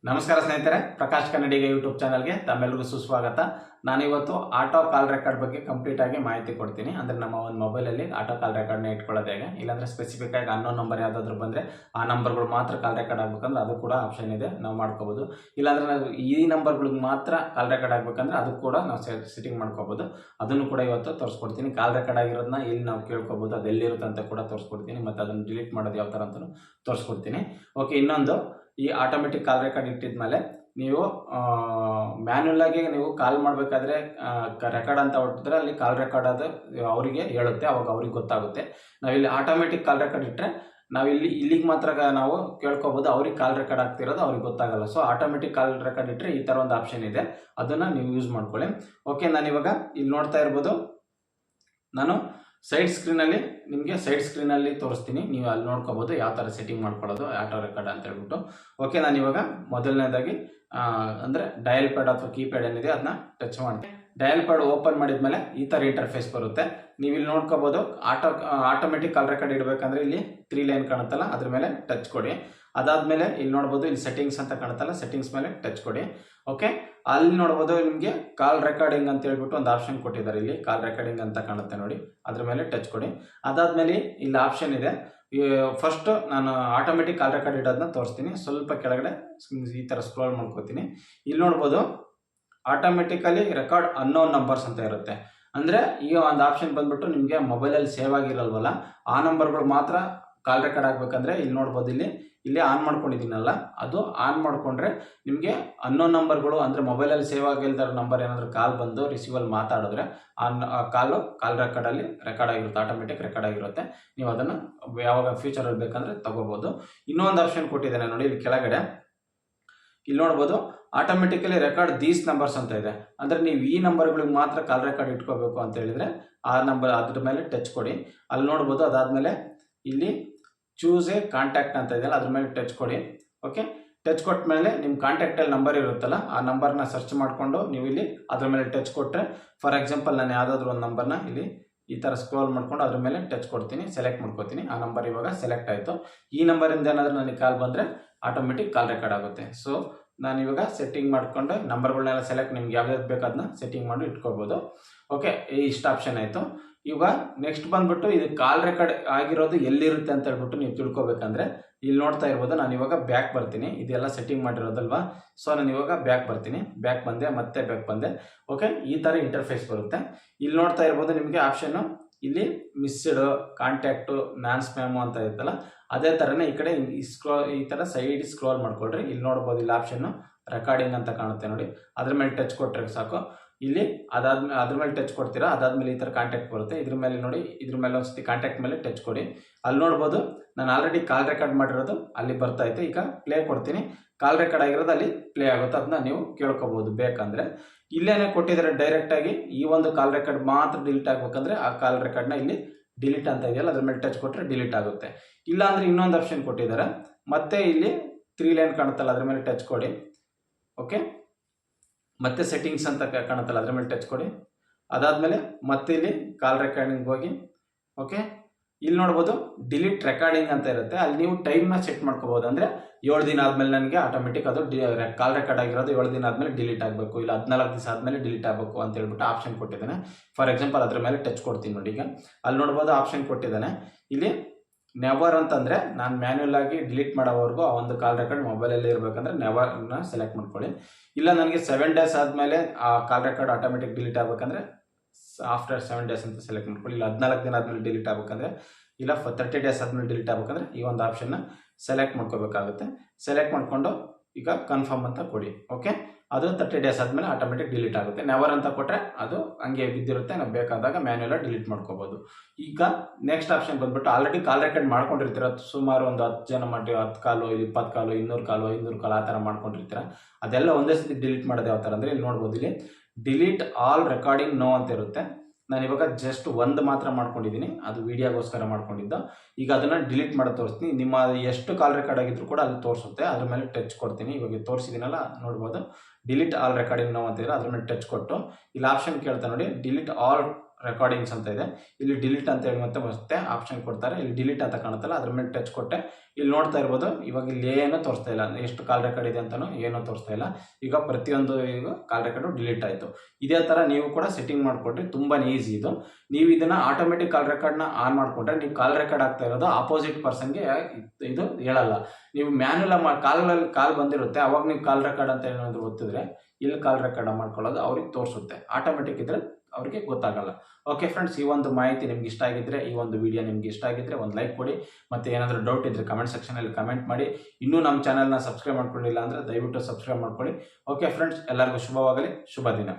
ನಮಸ್ಕಾರ ಸ್ನೇಹಿತರೆ, ಪ್ರಕಾಶ್ ಕನ್ನಡಿಗ ಯೂಟ್ಯೂಬ್ ಚಾನಲ್ಗೆ ತಮ್ಮೆಲ್ಲರಿಗೂ ಸುಸ್ವಾಗತ. ನಾನಿವತ್ತು ಆಟೋ ಕಾಲ್ ರೆಕಾರ್ಡ್ ಬಗ್ಗೆ ಕಂಪ್ಲೀಟ್ ಆಗಿ ಮಾಹಿತಿ ಕೊಡ್ತೀನಿ. ಅಂದರೆ ನಮ್ಮ ಒಂದು ಮೊಬೈಲಲ್ಲಿ ಆಟೋ ಕಾಲ್ ರೆಕಾರ್ಡ್ನ ಇಟ್ಕೊಳ್ಳೋದು ಹೇಗೆ, ಇಲ್ಲಾಂದರೆ ಸ್ಪೆಸಿಫಿಕ್ ಆಗಿ ಅನ್ನೋ ನಂಬರ್ ಯಾವುದಾದ್ರೂ ಬಂದರೆ ಆ ನಂಬರ್ಗಳು ಮಾತ್ರ ಕಾಲ್ ರೆಕಾರ್ಡ್ ಆಗಬೇಕಂದ್ರೆ ಅದು ಕೂಡ ಆಪ್ಷನ್ ಇದೆ, ನಾವು ಮಾಡ್ಕೋಬೋದು. ಇಲ್ಲಾಂದರೆ ನಾವು ಈ ನಂಬರ್ಗಳಿಗೆ ಮಾತ್ರ ಕಾಲ್ ರೆಕಾರ್ಡ್ ಆಗಬೇಕಂದ್ರೆ ಅದು ಕೂಡ ನಾವು ಸೆಟ್ಟಿಂಗ್ ಮಾಡ್ಕೋಬೋದು. ಅದನ್ನು ಕೂಡ ಇವತ್ತು ತೋರಿಸ್ಕೊಡ್ತೀನಿ. ಕಾಲ್ ರೆಕಾರ್ಡ್ ಆಗಿರೋದನ್ನ ಇಲ್ಲಿ ನಾವು ಕೇಳ್ಕೊಬೋದು, ಅದು ಎಲ್ಲಿರುತ್ತೆ ಅಂತ ಕೂಡ ತೋರಿಸ್ಕೊಡ್ತೀನಿ. ಮತ್ತು ಅದನ್ನು ಡಿಲೀಟ್ ಮಾಡೋದು ಯಾವ ಥರ ಅಂತಲೂ ತೋರಿಸ್ಕೊಡ್ತೀನಿ. ಓಕೆ, ಇನ್ನೊಂದು, ಈ ಆಟೋಮೆಟಿಕ್ ಕಾಲ್ ರೆಕಾರ್ಡ್ ಇಟ್ಟಿದ್ಮೇಲೆ ನೀವು ಮ್ಯಾನ್ಯುಯಲ್ ಆಗಿ ನೀವು ಕಾಲ್ ಮಾಡಬೇಕಾದ್ರೆ ರೆಕಾರ್ಡ್ ಅಂತ ಹೊಟ್ಟಿದ್ರೆ ಅಲ್ಲಿ ಕಾಲ್ ರೆಕಾರ್ಡ್ ಅದು ಅವರಿಗೆ ಹೇಳುತ್ತೆ, ಅವಾಗ ಅವ್ರಿಗೆ ಗೊತ್ತಾಗುತ್ತೆ. ನಾವಿಲ್ಲಿ ಆಟೋಮೆಟಿಕ್ ಕಾಲ್ ರೆಕಾರ್ಡ್ ಇಟ್ಟರೆ ಇಲ್ಲಿಗೆ ಮಾತ್ರ ನಾವು ಕೇಳ್ಕೊಬೋದು, ಅವ್ರಿಗೆ ಕಾಲ್ ರೆಕಾರ್ಡ್ ಆಗ್ತಿರೋದು ಅವ್ರಿಗೆ ಗೊತ್ತಾಗಲ್ಲ. ಸೊ ಆಟೋಮೆಟಿಕ್ ಕಾಲ್ ರೆಕಾರ್ಡ್ ಇಟ್ಟರೆ ಈ ಥರ ಒಂದು ಆಪ್ಷನ್ ಇದೆ, ಅದನ್ನು ನೀವು ಯೂಸ್ ಮಾಡ್ಕೊಳ್ಳಿ. ಓಕೆ, ನಾನಿವಾಗ ಇಲ್ಲಿ ನೋಡ್ತಾ ಇರ್ಬೋದು, ನಾನು ಸೈಡ್ ಸ್ಕ್ರೀನಲ್ಲಿ ನಿಮಗೆ ತೋರಿಸ್ತೀನಿ. ನೀವು ಅಲ್ಲಿ ನೋಡ್ಕೋಬೋದು ಯಾವ ಥರ ಸೆಟ್ಟಿಂಗ್ ಮಾಡ್ಕೊಳ್ಳೋದು ಆಟೋ ರೆಕಾರ್ಡ್ ಅಂತ ಹೇಳ್ಬಿಟ್ಟು. ಓಕೆ, ನಾನು ಇವಾಗ ಮೊದಲನೇದಾಗಿ ಅಂದರೆ ಡಯಲ್ ಪ್ಯಾಡ್ ಅಥವಾ ಕೀಪ್ಯಾಡ್ ಏನಿದೆ ಅದನ್ನ ಟಚ್ ಮಾಡ್ತೀನಿ. ಡಯಲ್ ಪ್ಯಾಡ್ ಓಪನ್ ಮಾಡಿದ್ಮೇಲೆ ಈ ಥರ ಇಂಟರ್ಫೇಸ್ ಬರುತ್ತೆ. ನೀವು ಇಲ್ಲಿ ನೋಡ್ಕೋಬೋದು, ಆಟೋಮೆಟಿಕ್ ಕಾಲ್ ರೆಕಾರ್ಡ್ ಇಡಬೇಕಂದ್ರೆ ಇಲ್ಲಿ 3 ಲೈನ್ ಕಾಣುತ್ತಲ್ಲ, ಅದ್ರ ಮೇಲೆ ಟಚ್ ಕೊಡಿ. ಅದಾದಮೇಲೆ ಇಲ್ಲಿ ನೋಡ್ಬೋದು, ಇಲ್ಲಿ ಸೆಟ್ಟಿಂಗ್ಸ್ ಅಂತ ಕಾಣುತ್ತಲ್ಲ, ಸೆಟ್ಟಿಂಗ್ಸ್ ಮೇಲೆ ಟಚ್ ಕೊಡಿ. ಓಕೆ, ಅಲ್ಲಿ ನೋಡ್ಬೋದು ನಿಮಗೆ ಕಾಲ್ ರೆಕಾರ್ಡಿಂಗ್ ಅಂತ ಹೇಳ್ಬಿಟ್ಟು ಒಂದು ಆಪ್ಷನ್ ಕೊಟ್ಟಿದ್ದಾರೆ. ಇಲ್ಲಿ ಕಾಲ್ ರೆಕಾರ್ಡಿಂಗ್ ಅಂತ ಕಾಣುತ್ತೆ ನೋಡಿ, ಅದ್ರ ಮೇಲೆ ಟಚ್ ಕೊಡಿ. ಅದಾದಮೇಲೆ ಇಲ್ಲಿ ಆಪ್ಷನ್ ಇದೆ. ಫಸ್ಟ್ ನಾನು ಆಟೋಮೆಟಿಕ್ ಕಾಲ್ ರೆಕಾರ್ಡ್ ಇಡೋದನ್ನ ತೋರಿಸ್ತೀನಿ. ಸ್ವಲ್ಪ ಕೆಳಗಡೆ ಈ ಥರ ಸ್ಕ್ರೋಲ್ ಮಾಡ್ಕೋತೀನಿ. ಇಲ್ಲಿ ನೋಡ್ಬೋದು, ಆಟೋಮೆಟಿಕಲಿ ರೆಕಾರ್ಡ್ ಅನ್ನೋನ್ ನಂಬರ್ಸ್ ಅಂತ ಇರುತ್ತೆ. ಅಂದರೆ ಈಗ ಒಂದು ಆಪ್ಷನ್ ಬಂದ್ಬಿಟ್ಟು ನಿಮಗೆ ಮೊಬೈಲಲ್ಲಿ ಸೇವ್ ಆಗಿರಲ್ವಲ್ಲ, ಆ ನಂಬರ್ಗಳು ಮಾತ್ರ ಕಾಲ್ ರೆಕಾರ್ಡ್ ಆಗಬೇಕಂದ್ರೆ ಇಲ್ಲಿ ನೋಡ್ಬೋದು, ಇಲ್ಲಿ ಆನ್ ಮಾಡ್ಕೊಂಡಿದ್ದೀನಲ್ಲ, ಅದು ಆನ್ ಮಾಡಿಕೊಂಡ್ರೆ ನಿಮಗೆ ಅನ್ನೋನ್ ನಂಬರ್ಗಳು, ಅಂದರೆ ಮೊಬೈಲಲ್ಲಿ ಸೇವ್ ಆಗಿಲ್ದಾರ ನಂಬರ್ ಏನಾದರೂ ಕಾಲ್ ಬಂದು ರಿಸೀವಲ್ಲಿ ಮಾತಾಡಿದ್ರೆ ಆ ಕಾಲ್ ರೆಕಾರ್ಡಲ್ಲಿ ರೆಕಾರ್ಡ್ ಆಗಿರುತ್ತೆ, ಆಟೋಮೆಟಿಕ್ ರೆಕಾರ್ಡ್ ಆಗಿರುತ್ತೆ. ನೀವು ಅದನ್ನು ಯಾವಾಗ ಫ್ಯೂಚರಲ್ಲಿ ಬೇಕಂದರೆ ತಗೋಬೋದು. ಇನ್ನೊಂದು ಆಪ್ಷನ್ ಕೊಟ್ಟಿದ್ದೇನೆ ನೋಡಿ, ಇಲ್ಲಿ ಕೆಳಗಡೆ ಇಲ್ಲಿ ನೋಡ್ಬೋದು, ಆಟೋಮೆಟಿಕಲಿ ರೆಕಾರ್ಡ್ ದೀಸ್ ನಂಬರ್ಸ್ ಅಂತ ಇದೆ. ಅಂದರೆ ನೀವು ಈ ನಂಬರ್ಗಳಿಗೆ ಮಾತ್ರ ಕಾಲ್ ರೆಕಾರ್ಡ್ ಇಟ್ಕೋಬೇಕು ಅಂತ ಹೇಳಿದರೆ ಆ ನಂಬರ್ ಅದ್ರ ಮೇಲೆ ಟಚ್ ಕೊಡಿ. ಅಲ್ಲಿ ನೋಡ್ಬೋದು. ಅದಾದಮೇಲೆ ಇಲ್ಲಿ ಚೂಸ್ ಎ ಕಾಂಟ್ಯಾಕ್ಟ್ ಅಂತ ಇದೆಯಲ್ಲ, ಅದ್ರ ಮೇಲೆ ಟಚ್ ಕೊಡಿ. ಓಕೆ, ಟಚ್ ಕೊಟ್ಟ ಮೇಲೆ ನಿಮ್ಮ ಕಾಂಟ್ಯಾಕ್ಟಲ್ಲಿ ನಂಬರ್ ಇರುತ್ತಲ್ಲ, ಆ ನಂಬರ್ನ ಸರ್ಚ್ ಮಾಡಿಕೊಂಡು ನೀವು ಇಲ್ಲಿ ಅದ್ರ ಮೇಲೆ ಟಚ್ ಕೊಟ್ಟರೆ, ಫಾರ್ ಎಕ್ಸಾಂಪಲ್ ನಾನು ಯಾವುದಾದ್ರೂ ಒಂದು ನಂಬರ್ನ ಇಲ್ಲಿ ಈ ಥರ ಸ್ಕ್ರೋಲ್ ಮಾಡ್ಕೊಂಡು ಅದ್ರ ಮೇಲೆ ಟಚ್ ಕೊಡ್ತೀನಿ, ಸೆಲೆಕ್ಟ್ ಮಾಡ್ಕೋತೀನಿ. ಆ ನಂಬರ್ ಇವಾಗ ಸೆಲೆಕ್ಟ್ ಆಯಿತು. ಈ ನಂಬರಿಂದ ಏನಾದರೂ ನನಗೆ ಕಾಲ್ ಬಂದರೆ ಆಟೋಮೆಟಿಕ್ ಕಾಲ್ ರೆಕಾರ್ಡ್ ಆಗುತ್ತೆ. ಸೊ ನಾನಿವಾಗ ಸೆಟ್ಟಿಂಗ್ ಮಾಡಿಕೊಂಡು ನಂಬರ್ಗಳನ್ನೆಲ್ಲ ಸೆಲೆಕ್ಟ್, ನಿಮ್ಗೆ ಯಾವ್ದು ಬೇಕು ಅದನ್ನ ಸೆಟ್ಟಿಂಗ್ ಮಾಡಿ ಇಟ್ಕೋಬೋದು. ಓಕೆ, ಇಷ್ಟು ಆಪ್ಷನ್ ಆಯಿತು. ಇವಾಗ ನೆಕ್ಸ್ಟ್ ಬಂದ್ಬಿಟ್ಟು ಇದು ಕಾಲ್ ರೆಕಾರ್ಡ್ ಆಗಿರೋದು ಎಲ್ಲಿರುತ್ತೆ ಅಂತ ಹೇಳ್ಬಿಟ್ಟು ನೀವು ತಿಳ್ಕೊಬೇಕಂದ್ರೆ ಇಲ್ಲಿ ನೋಡ್ತಾ ಇರ್ಬೋದು, ನಾನು ಇವಾಗ ಬ್ಯಾಕ್ ಬರ್ತೀನಿ. ಇದೆಲ್ಲ ಸೆಟ್ಟಿಂಗ್ ಮಾಡಿರೋದಲ್ವಾ, ಸೊ ನಾನು ಇವಾಗ ಬ್ಯಾಕ್ ಬರ್ತೀನಿ. ಬ್ಯಾಕ್ ಬಂದೆ, ಮತ್ತೆ ಬ್ಯಾಕ್ ಬಂದೆ. ಓಕೆ, ಈ ಥರ ಇಂಟರ್ಫೇಸ್ ಬರುತ್ತೆ. ಇಲ್ಲಿ ನೋಡ್ತಾ ಇರ್ಬೋದು ನಿಮಗೆ ಆಪ್ಷನ್ನು, ಇಲ್ಲಿ ಮಿಸ್ಡ್, ಕಾಂಟ್ಯಾಕ್ಟು, ನಾನ್ ಸ್ಪ್ಯಾಮು ಅಂತ ಇರುತ್ತಲ್ಲ, ಅದೇ ಥರನೇ ಈ ಕಡೆ ಈ ಥರ ಸೈಡ್ ಸ್ಕ್ರೋಲ್ ಮಾಡ್ಕೊಳ್ರಿ. ಇಲ್ಲಿ ನೋಡ್ಬೋದು, ಇಲ್ಲಿ ಆಪ್ಷನ್ನು ರೆಕಾರ್ಡಿಂಗ್ ಅಂತ ಕಾಣುತ್ತೆ ನೋಡಿ, ಅದ್ರ ಮೇಲೆ ಟಚ್ ಕೊಟ್ಟರೆ ಸಾಕು. ಇಲ್ಲಿ ಅದ್ರ ಮೇಲೆ ಟಚ್ ಕೊಡ್ತೀರಾ. ಅದಾದಮೇಲೆ ಈ ಥರ ಕಾಂಟ್ಯಾಕ್ಟ್ ಬರುತ್ತೆ. ಇದ್ರ ಮೇಲೆ ನೋಡಿ, ಇದ್ರ ಮೇಲೆ ಒಂದ್ಸತಿ ಕಾಂಟ್ಯಾಕ್ಟ್ ಮೇಲೆ ಟಚ್ ಕೊಡಿ. ಅಲ್ಲಿ ನೋಡ್ಬೋದು, ನಾನು ಆಲ್ರೆಡಿ ಕಾಲ್ ರೆಕಾರ್ಡ್ ಮಾಡಿರೋದು ಅಲ್ಲಿ ಬರ್ತಾ ಐತೆ. ಈಗ ಪ್ಲೇ ಕೊಡ್ತೀನಿ. ಕಾಲ್ ರೆಕಾರ್ಡ್ ಆಗಿರೋದು ಅಲ್ಲಿ ಪ್ಲೇ ಆಗುತ್ತೆ, ಅದನ್ನ ನೀವು ಕೇಳ್ಕೊಬೋದು ಬೇಕಂದರೆ. ಇಲ್ಲೇನೆ ಕೊಟ್ಟಿದ್ದಾರೆ ಡೈರೆಕ್ಟಾಗಿ, ಈ ಒಂದು ಕಾಲ್ ರೆಕಾರ್ಡ್ ಮಾತ್ರ ಡಿಲೀಟ್ ಆಗಬೇಕಂದ್ರೆ ಆ ಕಾಲ್ ರೆಕಾರ್ಡ್ನ ಇಲ್ಲಿ ಡಿಲೀಟ್ ಅಂತ ಇದೆಯಲ್ಲ, ಅದ್ರ ಮೇಲೆ ಟಚ್ ಕೊಟ್ಟರೆ ಡಿಲೀಟ್ ಆಗುತ್ತೆ. ಇಲ್ಲಾಂದರೆ ಇನ್ನೊಂದು ಆಪ್ಷನ್ ಕೊಟ್ಟಿದ್ದಾರೆ, ಮತ್ತೆ ಇಲ್ಲಿ 3 ಲೈನ್ ಕಾಣುತ್ತಲ್ಲ, ಅದ್ರ ಮೇಲೆ ಟಚ್ ಕೊಡಿ. ಓಕೆ, ಮತ್ತೆ ಸೆಟ್ಟಿಂಗ್ಸ್ ಅಂತ ಕಾಣುತ್ತಲ್ಲ, ಅದ್ರ ಮೇಲೆ ಟಚ್ ಕೊಡಿ. ಅದಾದಮೇಲೆ ಮತ್ತೆ ಇಲ್ಲಿ ಕಾಲ್ ರೆಕಾರ್ಡಿಂಗ್ ಹೋಗಿ. ಓಕೆ, ಇಲ್ಲಿ ನೋಡ್ಬೋದು ಡಿಲೀಟ್ ರೆಕಾರ್ಡಿಂಗ್ ಅಂತ ಇರುತ್ತೆ. ಅಲ್ಲಿ ನೀವು ಟೈಮ್ನ ಸೆಟ್ ಮಾಡ್ಕೋಬೋದು. ಅಂದರೆ 7 ದಿನ ಆದಮೇಲೆ ನನಗೆ ಆಟೋಮೆಟಿಕ್ ಅದು ಕಾಲ್ ರೆಕಾರ್ಡ್ ಆಗಿರೋದು 7 ದಿನ ಆದಮೇಲೆ ಡಿಲೀಟ್ ಆಗಬೇಕು, ಇಲ್ಲ 14 ದಿವಸ ಆದಮೇಲೆ ಡಿಲೀಟ್ ಆಗಬೇಕು ಅಂತ ಹೇಳ್ಬಿಟ್ಟು ಆಪ್ಷನ್ ಕೊಟ್ಟಿದ್ದಾನೆ. ಫಾರ್ ಎಕ್ಸಾಂಪಲ್ ಅದ್ರ ಮೇಲೆ ಟಚ್ ಕೊಡ್ತೀನಿ ನೋಡಿ. ಈಗ ಅಲ್ಲಿ ನೋಡ್ಬೋದು ಆಪ್ಷನ್ ಕೊಟ್ಟಿದ್ದಾನೆ. ಇಲ್ಲಿ ನೆವರ್ ಅಂತಂದರೆ ನಾನು ಮ್ಯಾನ್ಯುಯಲ್ ಆಗಿ ಡಿಲೀಟ್ ಮಾಡೋವರೆಗೂ ಆ ಒಂದು ಕಾಲ್ ರೆಕಾರ್ಡ್ ಮೊಬೈಲಲ್ಲಿ ಇರಬೇಕಂದ್ರೆ ನೆವರ್ನ ಸೆಲೆಕ್ಟ್ ಮಾಡ್ಕೊಳ್ಳಿ. ಇಲ್ಲ ನನಗೆ 7 ಡೇಸ್ ಆದಮೇಲೆ ಆ ಕಾಲ್ ರೆಕಾರ್ಡ್ ಆಟೋಮೆಟಿಕ್ ಡಿಲೀಟ್ ಆಗಬೇಕಂದ್ರೆ ಆಫ್ಟರ್ 7 ಡೇಸ್ ಅಂತ ಸೆಲೆಕ್ಟ್ ಮಾಡ್ಕೊಳ್ಳಿ. ಇಲ್ಲ 14 ದಿನ ಆದಮೇಲೆ ಡಿಲೀಟ್ ಆಗಬೇಕಂದ್ರೆ, ಇಲ್ಲ 30 ಡೇಸ್ ಆದಮೇಲೆ ಡಿಲೀಟ್ ಆಗಬೇಕಂದ್ರೆ ಈ ಒಂದು ಆಪ್ಷನ್ನ ಸೆಲೆಕ್ಟ್ ಮಾಡ್ಕೋಬೇಕಾಗುತ್ತೆ. ಸೆಲೆಕ್ಟ್ ಮಾಡಿಕೊಂಡು ಈಗ ಕನ್ಫರ್ಮ್ ಅಂತ ಕೊಡಿ. ಓಕೆ, ಅದು 30 ಡೇಸ್ ಆದಮೇಲೆ ಆಟೋಮೆಟಿಕ್ ಡಿಲೀಟ್ ಆಗುತ್ತೆ. ನೆವರ್ ಅಂತ ಕೊಟ್ಟರೆ ಅದು ಹಂಗೆ ಬಿದ್ದಿರುತ್ತೆ, ನಾವು ಬೇಕಾದಾಗ ಮ್ಯಾನ್ಯುಯಲಾಗಿ ಡಿಲೀಟ್ ಮಾಡ್ಕೋಬೋದು. ಈಗ ನೆಕ್ಸ್ಟ್ ಆಪ್ಷನ್ ಬಂದ್ಬಿಟ್ಟು, ಆಲ್ರೆಡಿ ಕಾಲ್ ರೆಕಾರ್ಡ್ ಮಾಡ್ಕೊಂಡಿರ್ತೀರ, ಸುಮಾರು ಒಂದು 10 ಜನ ಮಾಡಿ 10 ಕಾಲು, 20 ಕಾಲು, 200 ಕಾಲು, 500 ಕಾಲು ಆ ಥರ ಮಾಡ್ಕೊಂಡಿರ್ತೀರ. ಅದೆಲ್ಲ ಒಂದೇ ಸತಿ ಡಿಲೀಟ್ ಮಾಡೋದು ಯಾವ ಥರ ಅಂದರೆ, ಇಲ್ಲಿ ನೋಡ್ಬೋದು, ಇಲ್ಲಿ ಡಿಲೀಟ್ ಆಲ್ ರೆಕಾರ್ಡಿಂಗ್ ನೋ ಅಂತ ಇರುತ್ತೆ. ನಾನು ಇವಾಗ ಜಸ್ಟ್ ಒಂದು ಮಾತ್ರ ಮಾಡ್ಕೊಂಡಿದ್ದೀನಿ, ಅದು ವಿಡಿಯೋಗೋಸ್ಕರ ಮಾಡ್ಕೊಂಡಿದ್ದು. ಈಗ ಅದನ್ನು ಡಿಲೀಟ್ ಮಾಡೋದು ತೋರಿಸ್ತೀನಿ. ನಿಮ್ಮ ಎಷ್ಟು ಕಾಲ್ ರೆಕಾರ್ಡ್ ಆಗಿದ್ರು ಕೂಡ ಅಲ್ಲಿ ತೋರಿಸುತ್ತೆ, ಅದ್ರ ಮೇಲೆ ಟಚ್ ಕೊಡ್ತೀನಿ. ಇವಾಗ ತೋರಿಸಿದ್ದೀನಲ್ಲ, ನೋಡ್ಬೋದು ಡಿಲೀಟ್ ಆಲ್ ರೆಕಾರ್ಡಿಂಗ್ ನೋ ಅಂತಿದ್ರೆ ಅದ್ರ ಮೇಲೆ ಟಚ್ ಕೊಟ್ಟು ಇಲ್ಲಿ ಆಪ್ಷನ್ ಕೇಳ್ತಾ ನೋಡಿ, ಡಿಲೀಟ್ ಆಲ್ ರೆಕಾರ್ಡಿಂಗ್ಸ್ ಅಂತ ಇದೆ, ಇಲ್ಲಿ ಡಿಲೀಟ್ ಅಂತ ಹೇಳಿ ಮತ್ತೆ ಆಪ್ಷನ್ ಕೊಡ್ತಾರೆ. ಇಲ್ಲಿ ಡಿಲೀಟ್ ಅಂತ ಕಾಣುತ್ತಲ್ಲ ಅದ್ರ ಮೇಲೆ ಟಚ್ ಕೊಟ್ಟೆ. ಇಲ್ಲಿ ನೋಡ್ತಾ ಇರ್ಬೋದು, ಇವಾಗ ಇಲ್ಲಿ ಏನೂ ತೋರಿಸ್ತಾ ಇಲ್ಲ, ಎಷ್ಟು ಕಾಲ್ ರೆಕಾರ್ಡ್ ಇದೆ ಅಂತಲೂ ಏನೂ ತೋರಿಸ್ತಾ ಇಲ್ಲ. ಈಗ ಪ್ರತಿಯೊಂದು ಈಗ ಕಾಲ್ ರೆಕಾರ್ಡು ಡಿಲೀಟ್ ಆಯಿತು. ಇದೇ ಥರ ನೀವು ಕೂಡ ಸೆಟ್ಟಿಂಗ್ ಮಾಡಿಕೊಂಡ್ರೆ ತುಂಬಾ ಈಸಿ ಇದು. ನೀವು ಇದನ್ನು ಆಟೋಮೆಟಿಕ್ ಕಾಲ್ ರೆಕಾರ್ಡ್ನ ಆನ್ ಮಾಡಿಕೊಂಡ್ರೆ ನೀವು ಕಾಲ್ ರೆಕಾರ್ಡ್ ಆಗ್ತಾ ಇರೋದು ಆಪೋಸಿಟ್ ಪರ್ಸನ್ಗೆ ಇದು ಹೇಳಲ್ಲ. ನೀವು ಮ್ಯಾನ್ಯಲ್ ಕಾಲ್ ಬಂದಿರುತ್ತೆ, ಅವಾಗ ನೀವು ಕಾಲ್ ರೆಕಾರ್ಡ್ ಅಂತ ಏನಾದರೂ ಒತ್ತಿದ್ರೆ ಇಲ್ಲಿ ಕಾಲ್ ರೆಕಾರ್ಡ್ ಮಾಡ್ಕೊಳ್ಳೋದು ಅವ್ರಿಗೆ ತೋರಿಸುತ್ತೆ. ಆಟೋಮೆಟಿಕ್ ಇದ್ರೆ ಅವ್ರಿಗೆ ಗೊತ್ತಾಗಲ್ಲ. ಓಕೆ ಫ್ರೆಂಡ್ಸ್, ಈ ಒಂದು ಮಾಹಿತಿ ನಿಮ್ಗೆ ಇಷ್ಟ ಆಗಿದ್ರೆ, ಈ ಒಂದು ವಿಡಿಯೋ ನಿಮ್ಗೆ ಇಷ್ಟ ಆಗಿದ್ರೆ ಒಂದು ಲೈಕ್ ಕೊಡಿ. ಮತ್ತು ಏನಾದರೂ ಡೌಟ್ ಇದ್ದರೆ ಕಮೆಂಟ್ ಸೆಕ್ಷನಲ್ಲಿ ಕಮೆಂಟ್ ಮಾಡಿ. ಇನ್ನೂ ನಮ್ಮ ಚಾನಲ್ನ ಸಬ್ಸ್ಕ್ರೈಬ್ ಮಾಡ್ಕೊಂಡಿಲ್ಲ ಅಂದರೆ ದಯವಿಟ್ಟು ಸಬ್ಸ್ಕ್ರೈಬ್ ಮಾಡ್ಕೊಳ್ಳಿ. ಓಕೆ ಫ್ರೆಂಡ್ಸ್, ಎಲ್ಲರಿಗೂ ಶುಭವಾಗಲಿ. ಶುಭ ದಿನ.